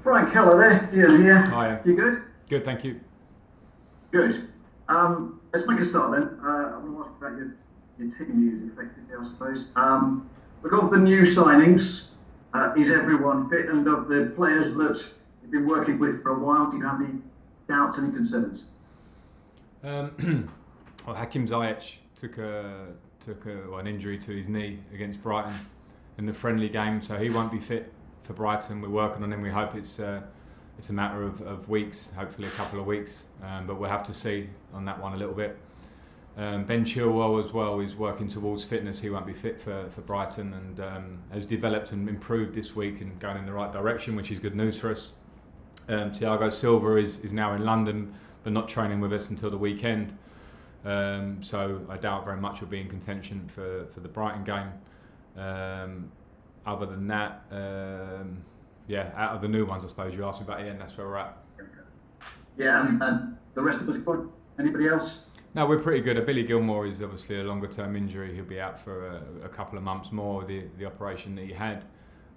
Frank, hello there. Ian here. Hi. You good? Good, thank you. Good. Let's make a start then. I'm going to ask about your team news, effectively, I suppose. We've got the new signings. Is everyone fit? And of the players that you've been working with for a while, do you have any doubts, any concerns? Well, Hakim Ziyech took an injury to his knee against Brighton in the friendly game, so he won't be fit for Brighton. We're working on him. We hope it's a matter of weeks, hopefully a couple of weeks, but we'll have to see on that one a little bit. Ben Chilwell as well is working towards fitness. He won't be fit for Brighton, and has developed and improved this week and going in the right direction, which is good news for us. Thiago Silva is now in London, but not training with us until the weekend. So I doubt very much he'll be in contention for the Brighton game. Other than that, out of the new ones, I suppose you asked me about Ian, that's where we're at. Yeah, and the rest of us, good? Anybody else? No, we're pretty good. Billy Gilmore is obviously a longer term injury. He'll be out for a couple of months more with the operation that he had.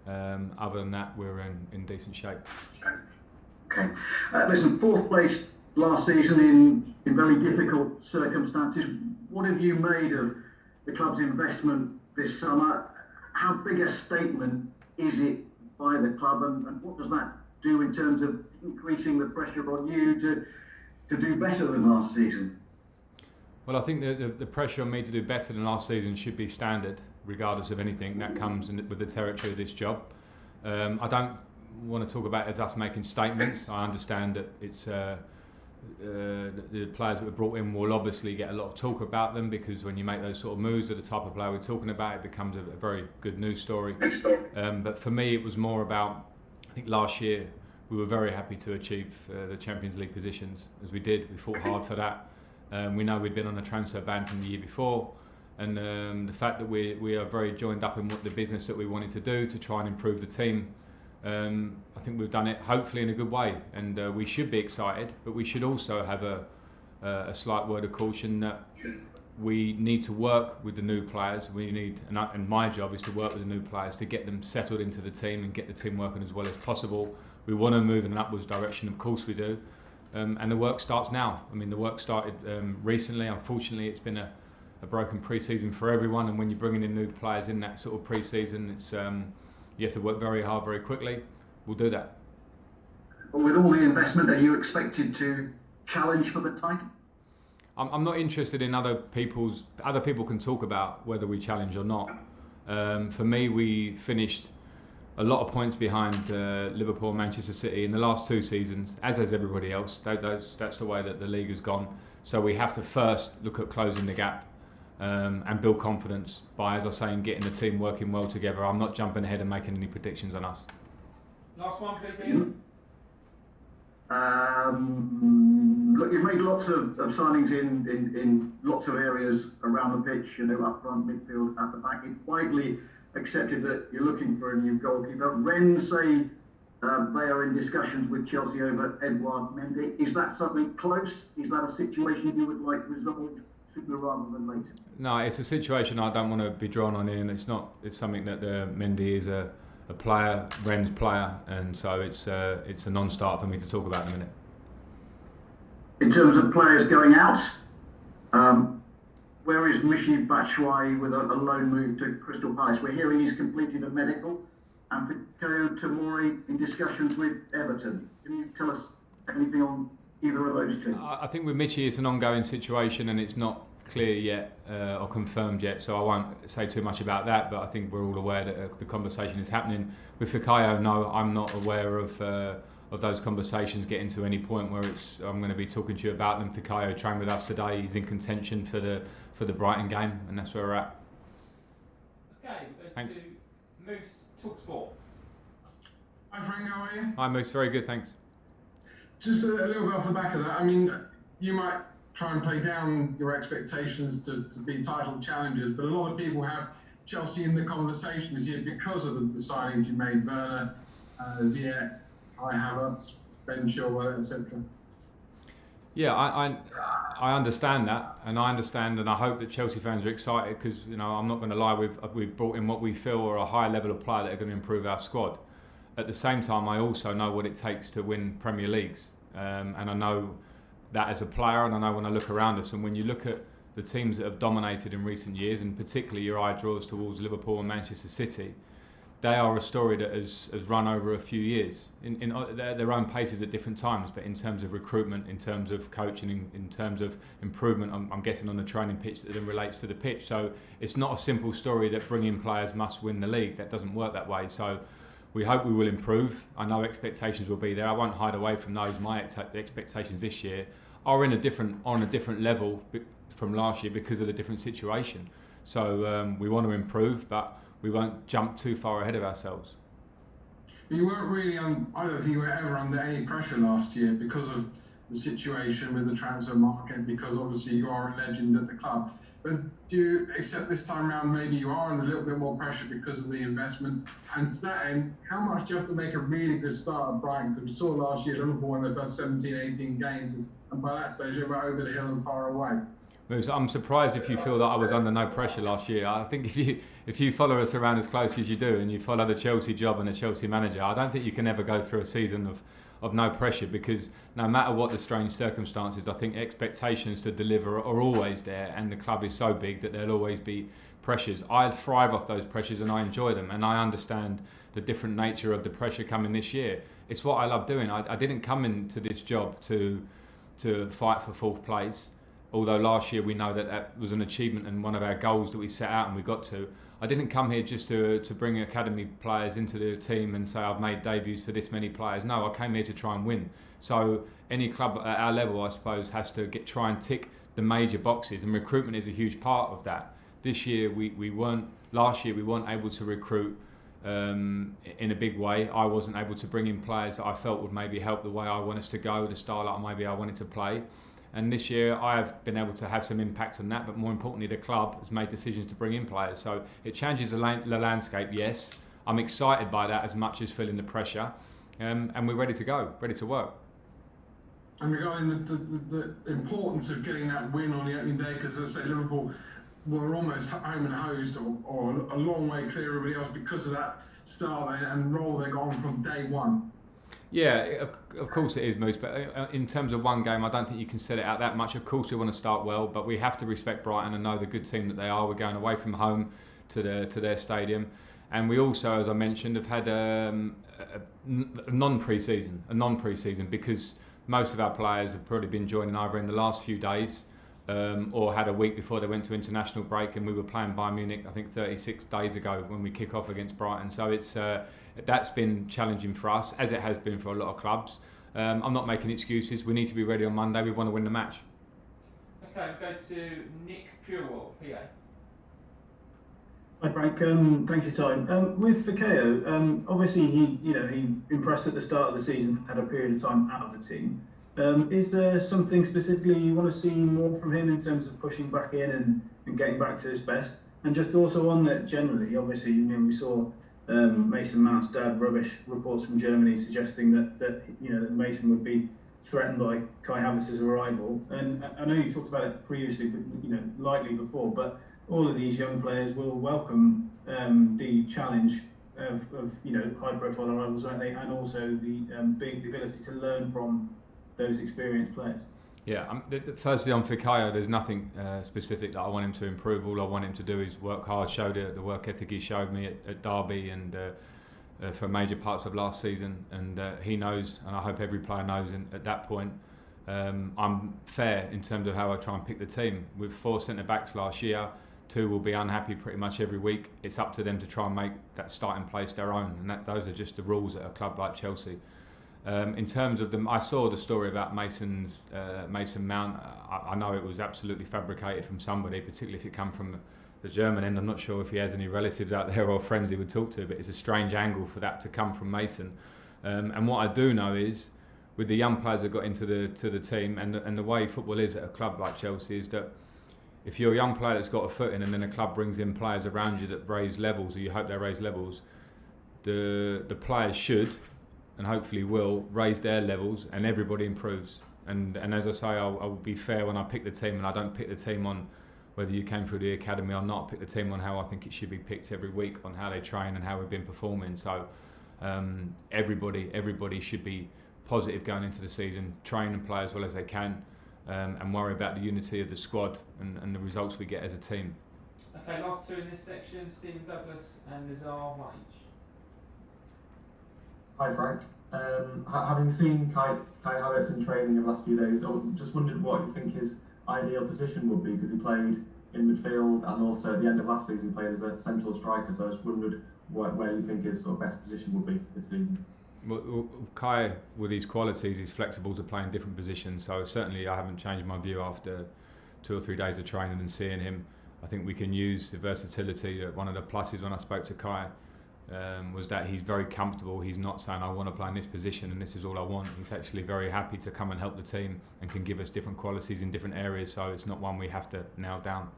Other than that, we're in decent shape. Okay. Listen, fourth place last season in very difficult circumstances. What have you made of the club's investment this summer? How big a statement is it by the club, and what does that do in terms of increasing the pressure on you to do better than last season? Well, I think the pressure on me to do better than last season should be standard, regardless of anything. That comes with the territory of this job. I don't want to talk about it as us making statements. I understand that it's the players that were brought in will obviously get a lot of talk about them, because when you make those sort of moves with the type of player we're talking about, it becomes a very good news story. But for me, it was more about, I think last year we were very happy to achieve the Champions League positions, as we did. We fought hard for that. We know we'd been on a transfer ban from the year before, and the fact that we are very joined up in what the business that we wanted to do to try and improve the team. I think we've done it hopefully in a good way, and we should be excited, but we should also have a slight word of caution that we need to work with the new players. And my job is to work with the new players to get them settled into the team and get the team working as well as possible. We want to move in an upwards direction, of course we do, and the work starts now. I mean, the work started recently. Unfortunately, it's been a broken pre-season for everyone, and when you're bringing in new players in that sort of pre-season, it's you have to work very hard, very quickly. We'll do that. But with all the investment, are you expected to challenge for the title? I'm not interested in other people can talk about whether we challenge or not. For me, we finished a lot of points behind Liverpool and Manchester City in the last two seasons, as has everybody else. That's the way that the league has gone. So we have to first look at closing the gap. And build confidence by, as I say, getting the team working well together. I'm not jumping ahead and making any predictions on us. Last one, please, Ian. Look, you've made lots of signings in lots of areas around the pitch, up front, midfield, at the back. It's widely accepted that you're looking for a new goalkeeper. Rennes say they are in discussions with Chelsea over Edouard Mendy. Is that something close? Is that a situation you would like resolved sooner rather than later? No, it's a situation I don't want to be drawn on in. It's something that Mendy is a player, Rennes player, and so it's a non-starter for me to talk about in a minute. In terms of players going out, where is Michy Batshuayi with a loan move to Crystal Palace? We're hearing he's completed a medical, and Fikayo Tomori in discussions with Everton. Can you tell us anything on either of those two? I think with Michy it's an ongoing situation and it's not clear yet or confirmed yet, so I won't say too much about that, but I think we're all aware that the conversation is happening. With Fikayo, no, I'm not aware of those conversations getting to any point where I'm going to be talking to you about them. Fikayo trained with us today. He's in contention for the Brighton game, and that's where we're at. Okay, thanks. To Moose Talksport. Hi Frank, how are you? Hi Moose, very good, thanks. Just a little bit off the back of that, I mean, you might try and play down your expectations to be title challengers, but a lot of people have Chelsea in the conversation this year because of the signings you made, Werner, Ziyech, Havertz, Ben Chilwell, etc. Yeah, I understand that, and I hope that Chelsea fans are excited because I'm not going to lie, we've brought in what we feel are a high level of player that are going to improve our squad. at the same time, I also know what it takes to win Premier Leagues, and I know that as a player, and I know when I look around us, and when you look at the teams that have dominated in recent years, and particularly your eye draws towards Liverpool and Manchester City, they are a story that has run over a few years in their own paces at different times, but in terms of recruitment, in terms of coaching, in terms of improvement, I'm guessing on the training pitch that then relates to the pitch. So it's not a simple story that bringing players must win the league. That doesn't work that way. So we hope we will improve. I know expectations will be there. I won't hide away from those. My expectations this year are on a different level from last year because of the different situation. So we want to improve, but we won't jump too far ahead of ourselves. You weren't really I don't think you were ever under any pressure last year because of the situation with the transfer market, because obviously you are a legend at the club. But do you accept this time around maybe you are under a little bit more pressure because of the investment? And to that end, how much do you have to make a really good start at Brighton? Because we saw last year Liverpool won their first 17, 18 games, and by that stage they were over the hill and far away. I'm surprised if you feel that I was under no pressure last year. I think if you follow us around as close as you do, and you follow the Chelsea job and the Chelsea manager, I don't think you can ever go through a season of no pressure, because no matter what the strange circumstances, I think expectations to deliver are always there, and the club is so big that there'll always be pressures. I thrive off those pressures and I enjoy them, and I understand the different nature of the pressure coming this year. It's what I love doing. I didn't come into this job to fight for fourth place. Although last year we know that was an achievement and one of our goals that we set out and we got to. I didn't come here just to bring academy players into the team and say I've made debuts for this many players. No, I came here to try and win. So any club at our level, I suppose, has to try and tick the major boxes, and recruitment is a huge part of that. This year last year we weren't able to recruit in a big way. I wasn't able to bring in players that I felt would maybe help the way I want us to go, the style that maybe I wanted to play. And this year I've been able to have some impact on that, but more importantly the club has made decisions to bring in players. So it changes the landscape, yes. I'm excited by that as much as feeling the pressure, and we're ready to go, ready to work. And regarding the importance of getting that win on the opening day, because as I say, Liverpool were almost home and hosed, or a long way clear of everybody else because of that start and role they got on from day one. Yeah, of course it is, Moose, but in terms of one game, I don't think you can set it out that much. Of course we want to start well, but we have to respect Brighton and know the good team that they are. We're going away from home to their stadium, and we also, as I mentioned, have had a non-pre-season because most of our players have probably been joining either in the last few days or had a week before they went to international break, and we were playing Bayern Munich, I think 36 days ago when we kick off against Brighton. So that's been challenging for us, as it has been for a lot of clubs. I'm not making excuses. We need to be ready on Monday. We want to win the match. Okay, we'll go to Nick Purewell, PA. Hi Frank, thanks for your time. With Fikayo, obviously he impressed at the start of the season, had a period of time out of the team. Is there something specifically you want to see more from him in terms of pushing back in and getting back to his best? And just also on that generally, obviously, we saw Mason Mount's dad rubbish reports from Germany suggesting that Mason would be threatened by Kai Havertz's arrival. And I know you talked about it previously, but lightly before. But all of these young players will welcome the challenge of high-profile arrivals, won't they? And also the ability to learn from those experienced players. Yeah, firstly on Fikayo, there's nothing specific that I want him to improve. All I want him to do is work hard, show the work ethic he showed me at Derby and for major parts of last season. And he knows, and I hope every player knows at that point, I'm fair in terms of how I try and pick the team. With 4 centre-backs last year, 2 will be unhappy pretty much every week. It's up to them to try and make that starting place their own. And those are just the rules at a club like Chelsea. In terms of them, I saw the story about Mason Mount. I know it was absolutely fabricated from somebody, particularly if it come from the German end. I'm not sure if he has any relatives out there or friends he would talk to, but it's a strange angle for that to come from Mason. And what I do know is, with the young players that got into the team and the way football is at a club like Chelsea, is that if you're a young player that's got a foot in and then a club brings in players around you that raise levels, or you hope they raise levels, the players should, and hopefully will, raise their levels, and everybody improves. And as I say, I will be fair when I pick the team, and I don't pick the team on whether you came through the academy or not. I pick the team on how I think it should be picked every week, on how they train and how we've been performing. So Everybody should be positive going into the season, train and play as well as they can, and worry about the unity of the squad and the results we get as a team. Okay, last two in this section, Stephen Douglas and Nizar Wage. Hi Frank. Having seen Kai Havertz in training in the last few days, I just wondered what you think his ideal position would be, because he played in midfield and also at the end of last season played as a central striker, so I just wondered where you think his sort of best position would be for this season. Well, Kai, with his qualities, is flexible to play in different positions, so certainly I haven't changed my view after 2 or 3 days of training and seeing him. I think we can use the versatility. One of the pluses when I spoke to Kai was that he's very comfortable. He's not saying I want to play in this position and this is all I want. He's actually very happy to come and help the team and can give us different qualities in different areas, so it's not one we have to nail down.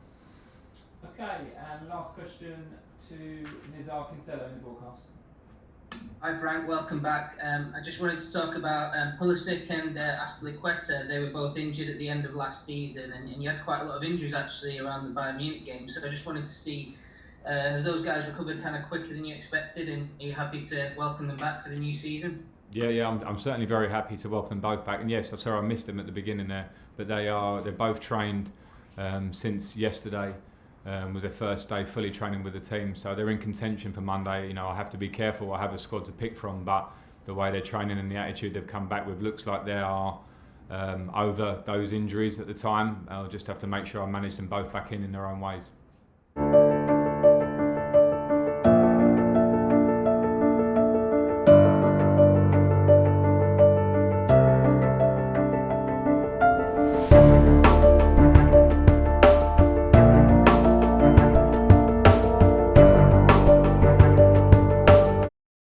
Okay, and last question to Nizar Kinsella in the broadcast. Hi Frank, welcome back. I just wanted to talk about Pulisic and Azpilicueta. They were both injured at the end of last season, and you had quite a lot of injuries actually around the Bayern Munich game. So I just wanted to see have those guys recovered kind of quicker than you expected, and are you happy to welcome them back to the new season? Yeah, I'm certainly very happy to welcome them both back. And yes, I'm sorry I missed them at the beginning there, but they're both trained since yesterday. Was their first day fully training with the team, so they're in contention for Monday. You know, I have to be careful. I have a squad to pick from, but the way they're training and the attitude they've come back with looks like they are over those injuries at the time. I'll just have to make sure I manage them both back in their own ways.